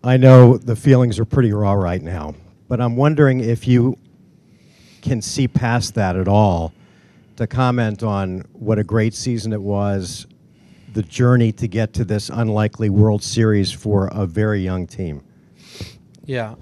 I know the feelings are pretty raw right now, but I'm wondering if you can see past that at all to comment on what a great season it was, the journey to get to this unlikely World Series for a very young team. Yeah.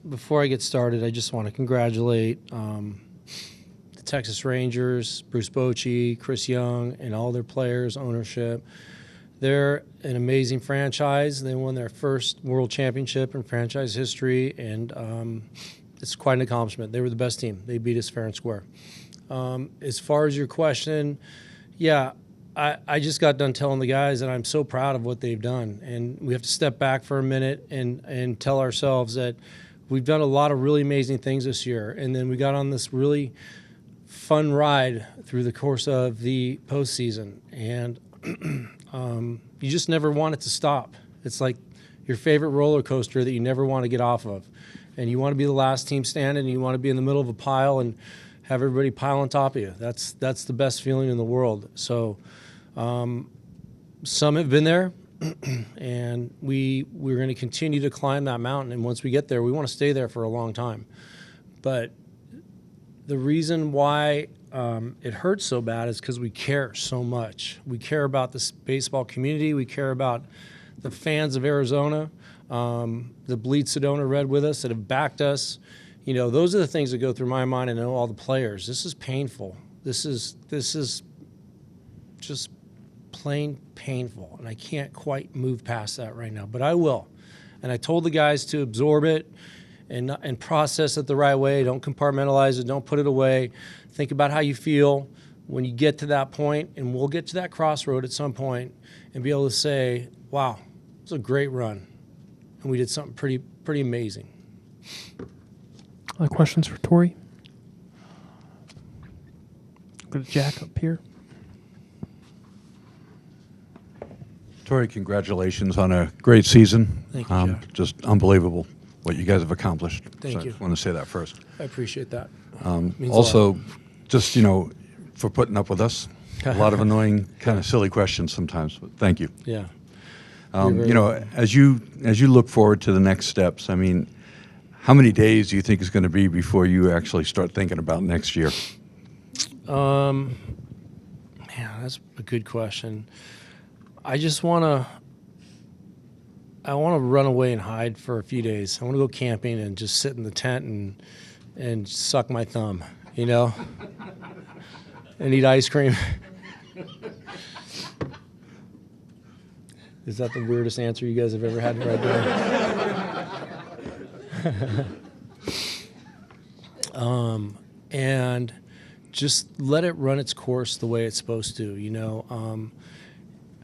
Before I get started, I just want to congratulate the Texas Rangers, Bruce Bochy, Chris Young, and all their players, ownership. They're an amazing franchise. They won their first World Championship in franchise history, and it's quite an accomplishment. They were the best team. They beat us fair and square. As far as your question, yeah, I just got done telling the guys that I'm so proud of what they've done. And we have to step back for a minute and tell ourselves that we've done a lot of really amazing things this year. And then we got on this really fun ride through the course of the postseason. And you just never want it to stop. It's like your favorite roller coaster that you never want to get off of. And you want to be the last team standing, and you want to be in the middle of a pile and have everybody pile on top of you. That's the best feeling in the world. So some have been there, and we're going to continue to climb that mountain. And once we get there, we want to stay there for a long time. But the reason why it hurts so bad is because we care so much. We care about this baseball community. We care about the fans of Arizona, the Bleed Sedona Red with us that have backed us. You know, those are the things that go through my mind. And I know all the players. This is painful. This is just plain painful, and I can't quite move past that right now. But I will. And I told the guys to absorb it and process it the right way. Don't compartmentalize it. Don't put it away. Think about how you feel when you get to that point, and we'll get to that crossroad at some point and be able to say, wow, it was a great run, and we did something pretty amazing. Other questions for Torey? Go to Jack up here. Torey, congratulations on a great season. Thank you, Jack. Just unbelievable what you guys have accomplished. Thank you. I want to say that first. I appreciate that. Also, just, for putting up with us. A lot of annoying, kind of silly questions sometimes, but thank you. Yeah. As you look forward to the next steps, I mean, how many days do you think it's going to be before you actually start thinking about next year? Man, that's a good question. I want to run away and hide for a few days. I want to go camping and just sit in the tent and suck my thumb, and eat ice cream. Is that the weirdest answer you guys have ever had right there? And just let it run its course the way it's supposed to,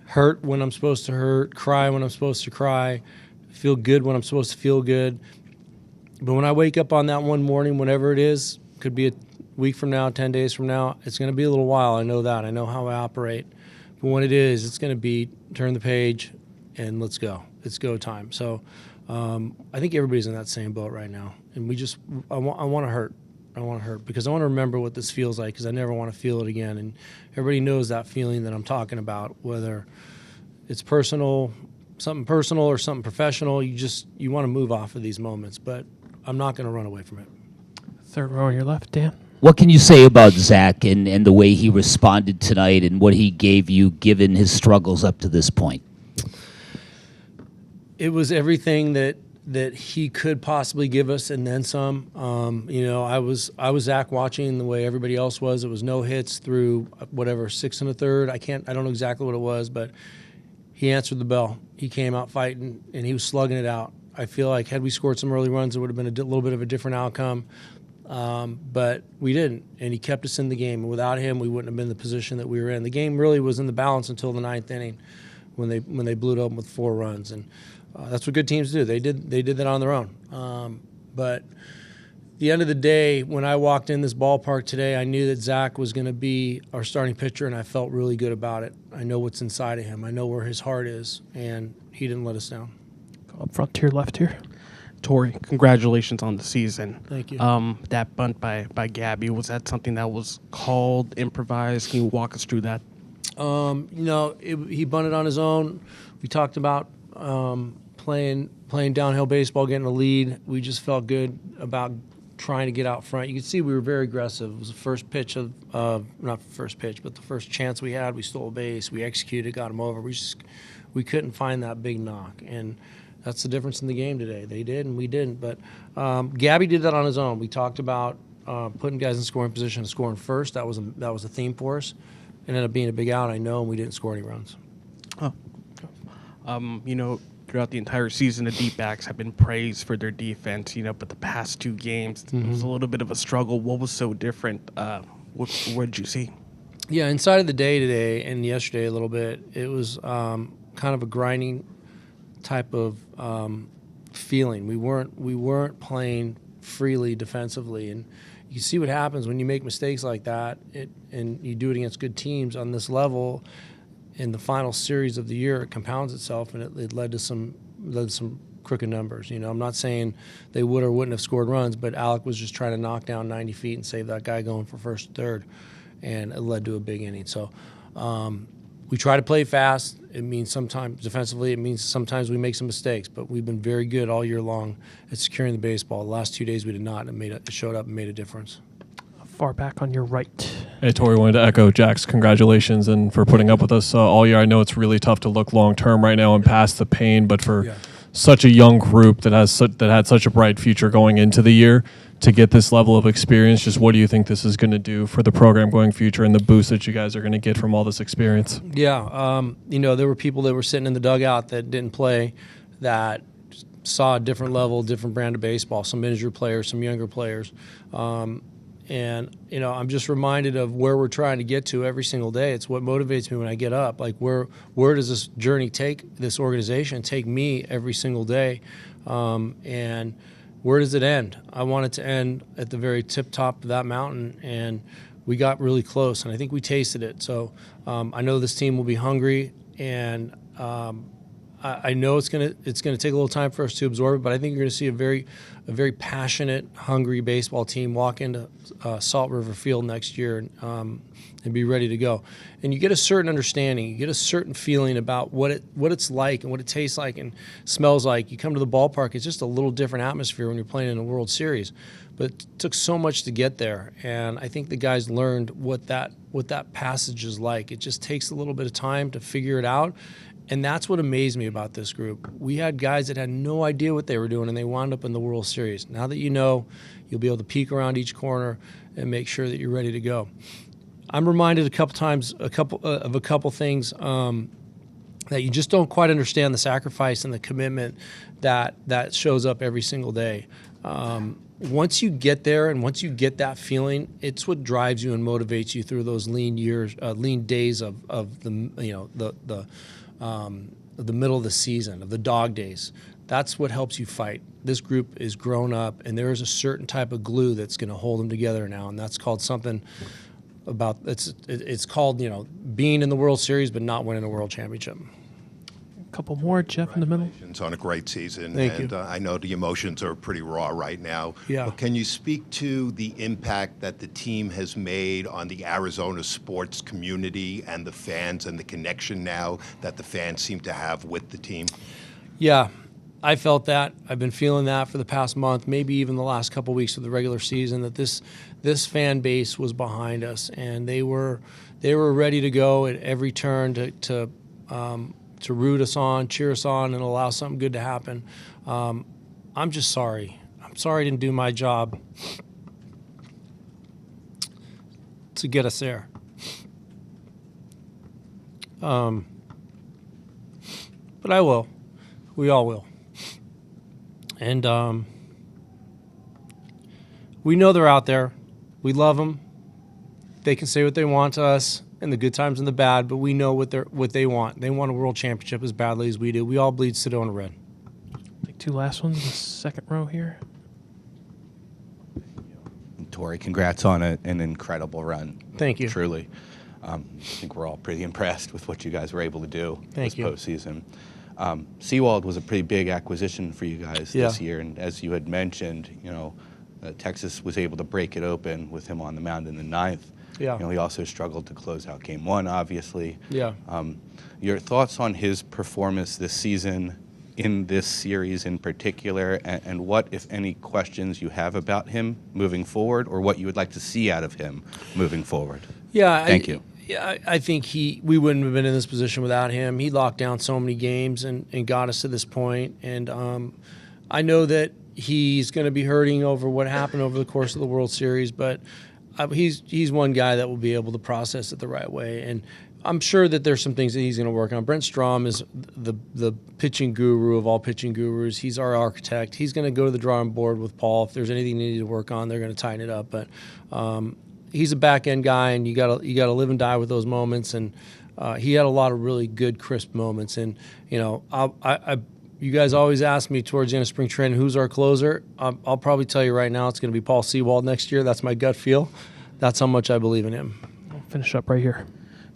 hurt when I'm supposed to hurt, cry when I'm supposed to cry, feel good when I'm supposed to feel good. But when I wake up on that one morning, whenever it is, could be a week from now, 10 days from now, it's going to be a little while. I know that. I know how I operate. But when it is, it's going to be turn the page and let's go. It's go time. So I think everybody's in that same boat right now. And I want to hurt. I want to hurt because I want to remember what this feels like because I never want to feel it again. And everybody knows that feeling that I'm talking about, whether it's personal, something personal or something professional. You want to move off of these moments, but I'm not going to run away from it. Third row on your left, Dan. What can you say about Zach and the way he responded tonight and what he gave you given his struggles up to this point? It was everything that he could possibly give us and then some. I was Zach watching the way everybody else was. It was no hits through 6 1/3. I don't know exactly what it was, but he answered the bell. He came out fighting and he was slugging it out. I feel like had we scored some early runs, it would have been a little bit of a different outcome. But we didn't, and he kept us in the game. And without him, we wouldn't have been in the position that we were in. The game really was in the balance until the 9th inning when they blew it open with 4 runs. And that's what good teams do. They did that on their own. But at the end of the day, when I walked in this ballpark today, I knew that Zach was going to be our starting pitcher, and I felt really good about it. I know what's inside of him. I know where his heart is, and he didn't let us down. Go up front to your left here. Torey, congratulations on the season. Thank you. That bunt by Gabby, was that something that was called, improvised? Can you walk us through that? He bunted on his own. We talked about playing downhill baseball, getting a lead. We just felt good about trying to get out front. You could see we were very aggressive. It was the first pitch not the first pitch, but the first chance we had. We stole a base. We executed, got them over. We couldn't find that big knock, and that's the difference in the game today. They did, and we didn't. But Gabby did that on his own. We talked about putting guys in scoring position and scoring first. That was a theme for us. It ended up being a big out, I know, and we didn't score any runs. Oh. Throughout the entire season, the D-backs have been praised for their defense, but the past 2 games, it was a little bit of a struggle. What was so different? What did you see? Yeah, inside of the day today and yesterday a little bit, it was kind of a grinding type of feeling. We weren't playing freely defensively, and you see what happens when you make mistakes like that, and you do it against good teams on this level. In the final series of the year, it compounds itself, and it led to some crooked numbers. I'm not saying they would or wouldn't have scored runs, but Alec was just trying to knock down 90 feet and save that guy going for first and third, and it led to a big inning. So we try to play fast. It means sometimes defensively, it means sometimes we make some mistakes, but we've been very good all year long at securing the baseball. The last 2 days we did not, and it showed up and made a difference. Far back on your right. Hey, Torey, wanted to echo Jack's congratulations and for putting up with us all year. I know it's really tough to look long-term right now and past the pain, but for such a young group that had such a bright future going into the year, to get this level of experience, just what do you think this is going to do for the program going future and the boost that you guys are going to get from all this experience? Yeah, there were people that were sitting in the dugout that didn't play that saw a different level, different brand of baseball, some injured players, some younger players. And, I'm just reminded of where we're trying to get to every single day. It's what motivates me when I get up. Like, where does this journey take this organization, take me every single day? And where does it end? I want it to end at the very tip top of that mountain, and we got really close, and I think we tasted it. So I know this team will be hungry, and I know it's gonna take a little time for us to absorb it, but I think you're going to see a very passionate, hungry baseball team walk into Salt River Field next year and be ready to go. And you get a certain understanding, you get a certain feeling about what it's like and what it tastes like and smells like. You come to the ballpark, it's just a little different atmosphere when you're playing in a World Series. But it took so much to get there, and I think the guys learned what that passage is like. It just takes a little bit of time to figure it out. And that's what amazed me about this group. We had guys that had no idea what they were doing, and they wound up in the World Series. Now that you know, you'll be able to peek around each corner and make sure that you're ready to go. I'm reminded a couple things that you just don't quite understand the sacrifice and the commitment that shows up every single day. Once you get there and once you get that feeling, it's what drives you and motivates you through those lean days of the middle of the season, of the dog days. That's what helps you fight. This group is grown up, and there is a certain type of glue that's going to hold them together now, and that's called something about it's called being in the World Series but not winning a World Championship. A couple more, Jeff, in the middle. Congratulations on a great season. Thank and you. I know the emotions are pretty raw right now. Yeah. But can you speak to the impact that the team has made on the Arizona sports community and the fans and the connection now that the fans seem to have with the team? Yeah, I felt that. I've been feeling that for the past month, maybe even the last couple weeks of the regular season, that this fan base was behind us, and they were ready to go at every turn to root us on, cheer us on, and allow something good to happen. I'm just sorry. I'm sorry I didn't do my job to get us there. But I will. We all will. And we know they're out there. We love them. They can say what they want to us, in the good times and the bad, but we know what they want. They want a world championship as badly as we do. We all bleed Sedona red. Take 2 last ones in the second row here. Torey, congrats on an incredible run. Thank you. Truly. I think we're all pretty impressed with what you guys were able to do Thank you. postseason. Seawald was a pretty big acquisition for you guys this year, and as you had mentioned, Texas was able to break it open with him on the mound in the 9th. Yeah. He also struggled to close out Game 1, obviously. Yeah. Your thoughts on his performance this season, in this series in particular, and what, if any, questions you have about him moving forward, or what you would like to see out of him moving forward? Yeah, Thank you. Yeah, I think we wouldn't have been in this position without him. He locked down so many games and got us to this point. And I know that he's going to be hurting over what happened over the course of the World Series, but he's one guy that will be able to process it the right way. And I'm sure that there's some things that he's going to work on. Brent Strom is the pitching guru of all pitching gurus. He's our architect. He's going to go to the drawing board with Paul. If there's anything they need to work on, they're going to tighten it up. But he's a back end guy, and you got to live and die with those moments. And he had a lot of really good, crisp moments. And you guys always ask me towards the end of spring training, who's our closer? I'll probably tell you right now, it's going to be Paul Sewald next year. That's my gut feel. That's how much I believe in him. I'll finish up right here.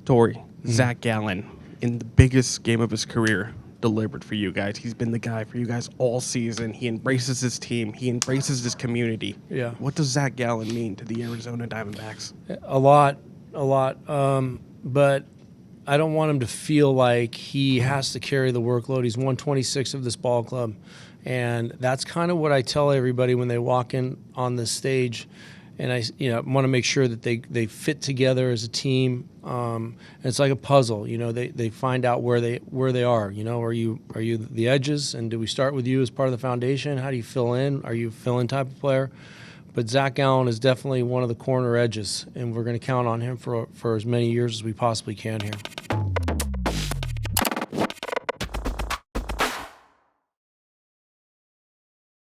Torey, Zach Gallen, in the biggest game of his career, delivered for you guys. He's been the guy for you guys all season. He embraces his team. He embraces his community. Yeah. What does Zach Gallen mean to the Arizona Diamondbacks? A lot. But I don't want him to feel like he has to carry the workload. He's 126 of this ball club. And that's kind of what I tell everybody when they walk in on this stage. And I want to make sure that they fit together as a team. And it's like a puzzle. They find out where they are. Are you the edges, and do we start with you as part of the foundation? How do you fill in? Are you a fill-in type of player? But Zach Gallen is definitely one of the corner edges, and we're going to count on him for as many years as we possibly can here.